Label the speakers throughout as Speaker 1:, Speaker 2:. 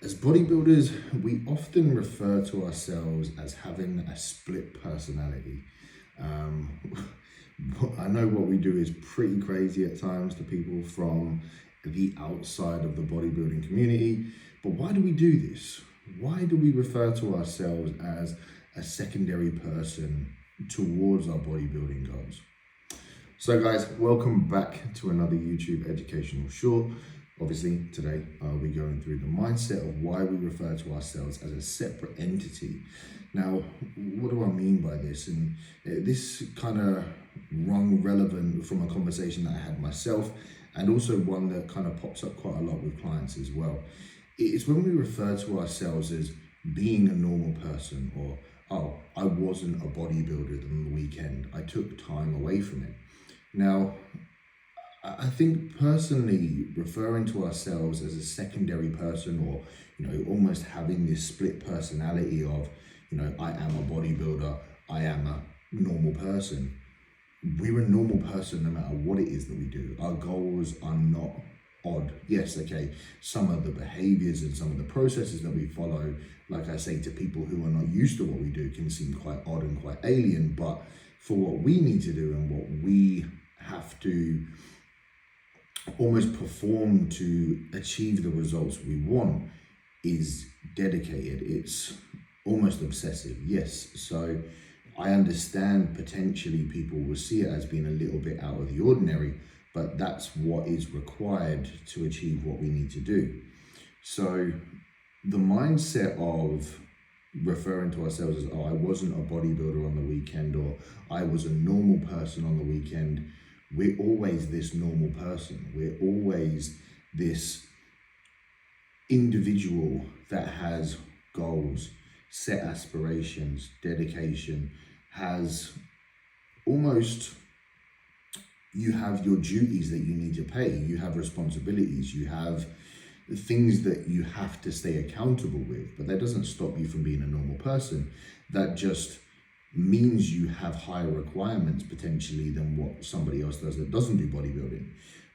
Speaker 1: As bodybuilders, we often refer to ourselves as having a split personality. Um, I know what we do is pretty crazy at times to people from the outside of the bodybuilding community, but why do we do this? Why do we refer to ourselves as a secondary person towards our bodybuilding goals? So guys, welcome back to another YouTube educational short. Obviously, today I'll be going through the mindset of why we refer to ourselves as a separate entity. Now, what do I mean by this? And this kind of rung relevant from a conversation that I had myself, and also one that kind of pops up quite a lot with clients as well. It's when we refer to ourselves as being a normal person, or, oh, I wasn't a bodybuilder on the weekend, I took time away from it. Now, I think personally referring to ourselves as a secondary person, or, almost having this split personality of, I am a bodybuilder, I am a normal person. We're a normal person no matter what it is that we do. Our goals are not odd. Yes, okay, some of the behaviors and some of the processes that we follow, like I say, to people who are not used to what we do, can seem quite odd and quite alien, but for what we need to do and what we have to almost perform to achieve the results we want is dedicated. It's almost obsessive, yes. So I understand potentially people will see it as being a little bit out of the ordinary, but that's what is required to achieve what we need to do. So the mindset of referring to ourselves as, oh, I wasn't a bodybuilder on the weekend, or I was a normal person on the weekend. We're always this normal person. We're always this individual that has goals, set aspirations, dedication, has almost, you have your duties that you need to pay, you have responsibilities, you have things that you have to stay accountable with, but that doesn't stop you from being a normal person. That just means you have higher requirements potentially than what somebody else does that doesn't do bodybuilding.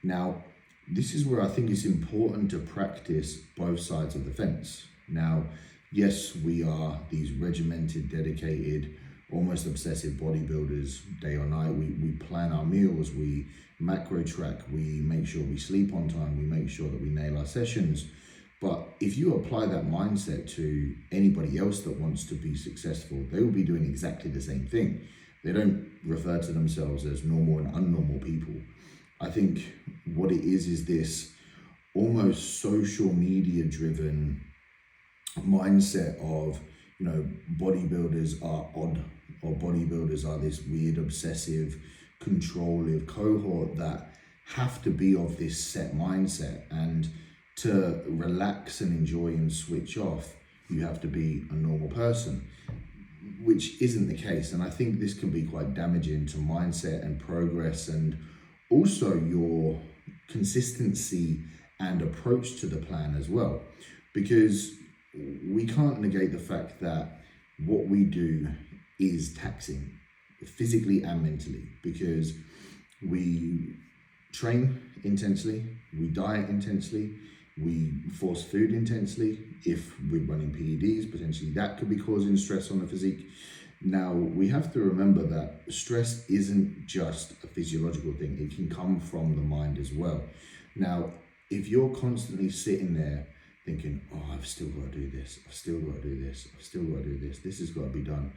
Speaker 1: Now, this is where I think it's important to practice both sides of the fence. Now, yes, we are these regimented, dedicated, almost obsessive bodybuilders day or night. We plan our meals, we macro track, we make sure we sleep on time, we make sure that we nail our sessions. But if you apply that mindset to anybody else that wants to be successful, they will be doing exactly the same thing. They don't refer to themselves as normal and unnormal people. I think what it is this almost social media driven mindset of, bodybuilders are odd, or bodybuilders are this weird, obsessive, controlling cohort that have to be of this set mindset. And to relax and enjoy and switch off, you have to be a normal person, which isn't the case. And I think this can be quite damaging to mindset and progress, and also your consistency and approach to the plan as well. Because we can't negate the fact that what we do is taxing physically and mentally, because we train intensely, we diet intensely, we force food intensely. If we're running PEDs, potentially that could be causing stress on the physique. Now, we have to remember that stress isn't just a physiological thing. It can come from the mind as well. Now, if you're constantly sitting there thinking, oh, I've still got to do this, I've still got to do this, I've still got to do this, this has got to be done.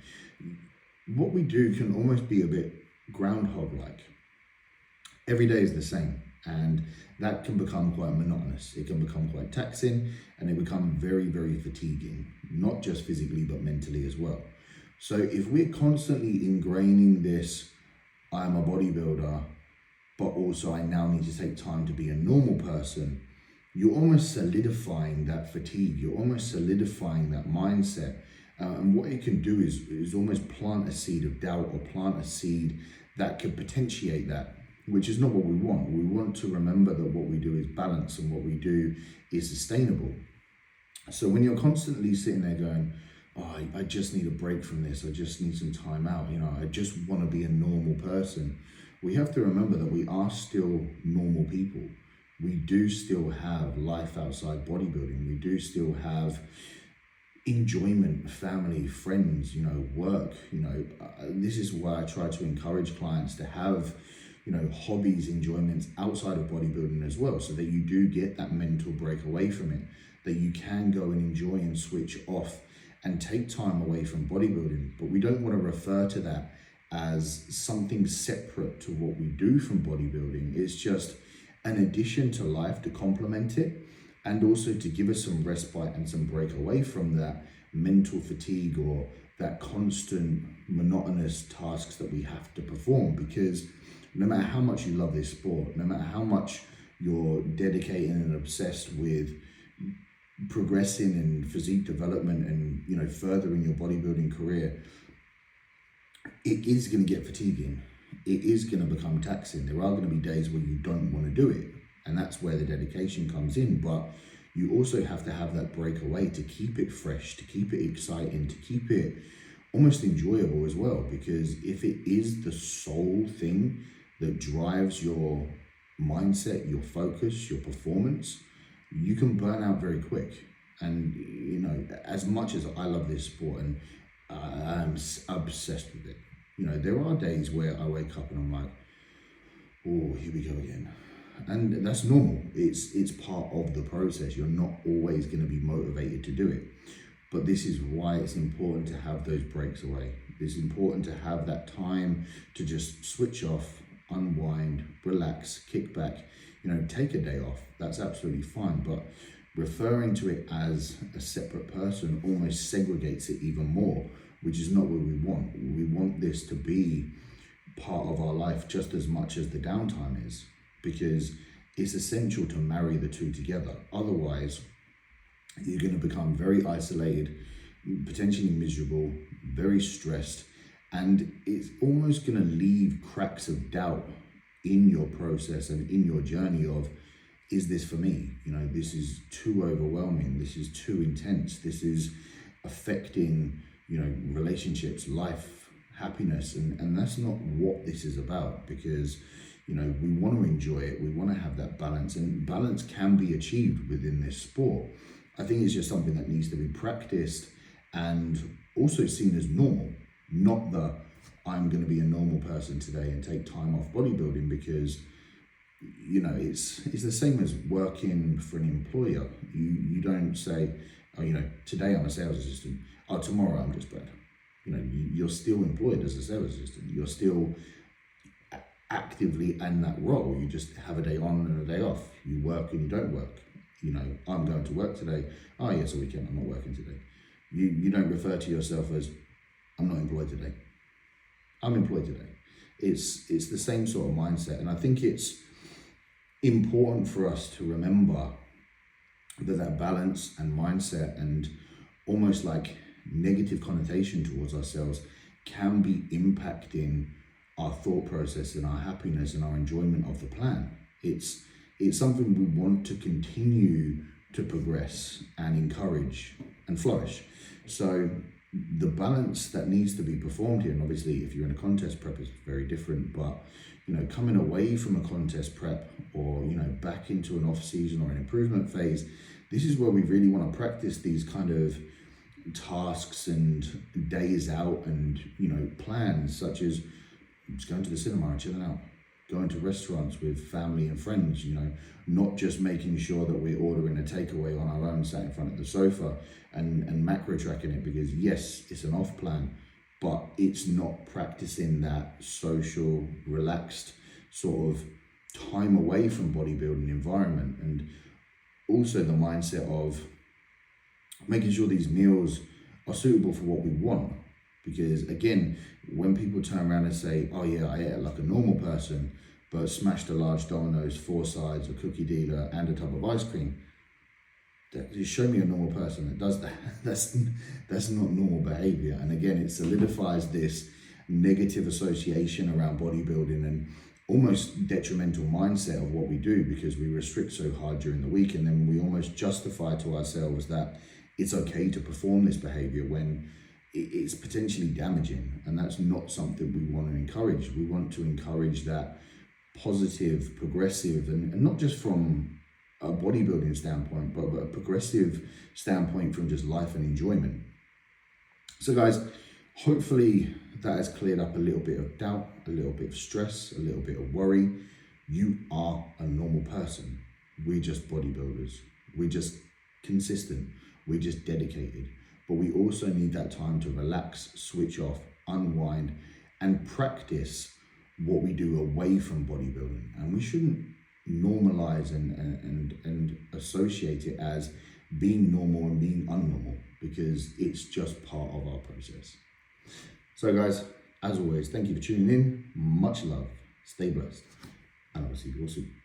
Speaker 1: What we do can almost be a bit groundhog-like. Every day is the same, and that can become quite monotonous. It can become quite taxing, and it become very, very fatiguing, not just physically, but mentally as well. So if we're constantly ingraining this, I'm a bodybuilder, but also I now need to take time to be a normal person, you're almost solidifying that fatigue. You're almost solidifying that mindset. And what it can do is almost plant a seed of doubt, or plant a seed that could potentiate that, which is not what we want. We want to remember that what we do is balanced, and what we do is sustainable. So when you're constantly sitting there going, oh, I just need a break from this, I just need some time out, I just want to be a normal person, we have to remember that we are still normal people. we do still have life outside bodybuilding. We do still have enjoyment, family, friends, work. This is why I try to encourage clients to have, hobbies, enjoyments outside of bodybuilding as well, so that you do get that mental break away from it, that you can go and enjoy and switch off and take time away from bodybuilding. But we don't want to refer to that as something separate to what we do from bodybuilding. It's just an addition to life to complement it, and also to give us some respite and some break away from that mental fatigue or that constant monotonous tasks that we have to perform. Because no matter how much you love this sport, no matter how much you're dedicated and obsessed with progressing in physique development and furthering your bodybuilding career, it is going to get fatiguing. It is going to become taxing. There are going to be days where you don't want to do it, and that's where the dedication comes in. But you also have to have that breakaway to keep it fresh, to keep it exciting, to keep it almost enjoyable as well. Because if it is the sole thing that drives your mindset, your focus, your performance, you can burn out very quick. And as much as I love this sport and I'm obsessed with it, there are days where I wake up and I'm like, oh, here we go again. And that's normal. It's part of the process. You're not always going to be motivated to do it. But this is why it's important to have those breaks away. It's important to have that time to just switch off, unwind, relax, kick back, take a day off. That's absolutely fine. But referring to it as a separate person almost segregates it even more, which is not what we want. We want this to be part of our life just as much as the downtime is, because it's essential to marry the two together. Otherwise, you're going to become very isolated, potentially miserable, very stressed, and it's almost going to leave cracks of doubt in your process and in your journey of, is this for me? This is too overwhelming. This is too intense. This is affecting, relationships, life, happiness. And that's not what this is about, because, we want to enjoy it. We want to have that balance, and balance can be achieved within this sport. I think it's just something that needs to be practiced and also seen as normal, not that I'm going to be a normal person today and take time off bodybuilding, because it's the same as working for an employer. You don't say, oh, today I'm a sales assistant. Oh, tomorrow I'm just Brad. You're still employed as a sales assistant. You're still actively in that role. You just have a day on and a day off. You work and you don't work. I'm going to work today. Oh, yes, a weekend. I'm not working today. You don't refer to yourself as, I'm not employed today. I'm employed today. It's the same sort of mindset. And I think it's important for us to remember that balance and mindset and almost like negative connotation towards ourselves can be impacting our thought process and our happiness and our enjoyment of the plan. It's something we want to continue to progress and encourage and flourish. So the balance that needs to be performed here, and obviously if you're in a contest prep, it's very different, but coming away from a contest prep or back into an off season or an improvement phase, this is where we really want to practice these kind of tasks and days out and plans, such as just going to the cinema and chilling out, going to restaurants with family and friends, not just making sure that we're ordering a takeaway on our own, sat in front of the sofa and macro tracking it, because yes, it's an off plan, but it's not practicing that social, relaxed sort of time away from bodybuilding environment. And also the mindset of making sure these meals are suitable for what we want. Because again, when people turn around and say, oh yeah, I ate like a normal person, but smashed a large Domino's, 4 sides, a cookie dealer, and a tub of ice cream, just show me a normal person that does that. That's not normal behavior. And again, it solidifies this negative association around bodybuilding and almost detrimental mindset of what we do, because we restrict so hard during the week, and then we almost justify to ourselves that it's okay to perform this behavior when it's potentially damaging. And that's not something we want to encourage. We want to encourage that positive, progressive, and not just from a bodybuilding standpoint, but a progressive standpoint from just life and enjoyment. So guys, hopefully that has cleared up a little bit of doubt, a little bit of stress, a little bit of worry. You are a normal person. We're just bodybuilders. We're just consistent. We're just dedicated. But we also need that time to relax, switch off, unwind, and practice what we do away from bodybuilding. And we shouldn't normalize and associate it as being normal and being unnormal, because it's just part of our process. So guys, as always, thank you for tuning in. Much love. Stay blessed. And I'll see you all soon.